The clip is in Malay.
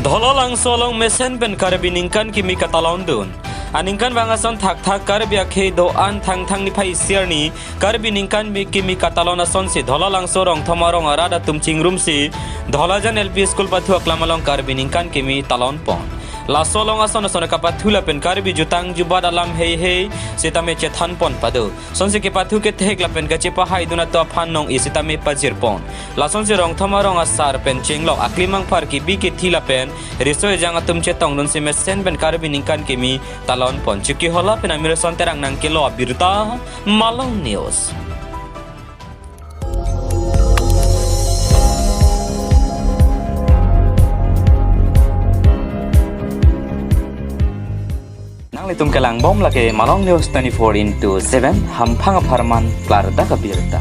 Dhololang solong mesen pen karabiningkan kimi katalon dun. Aningkan bangason thak karbia ke do an thang ni pai sirni karbiningkan kimi katalon ason si dhololang sorong thomarong arada tumching room si dholajan LP school pathu aklamalong karbiningkan kimi talon pon. La solong ason kapathula pen karbi jutang jubad alam hei sitame chethan pon padu sonse ke pathu ke thek la pen kache pahai duna to phan nong i sitame pajir pon la sonse rong thomarong asar pen chenglok aklimang par ki bi ke thila pen risoy jang atum chetong nun se mesen pen karbi ningkan kimi talon pon chuki hola pen amir son terang nang ke lo birta malong news. Litum kelang bom lagi Malong News 24/7 hampang aparman klar da kabirta.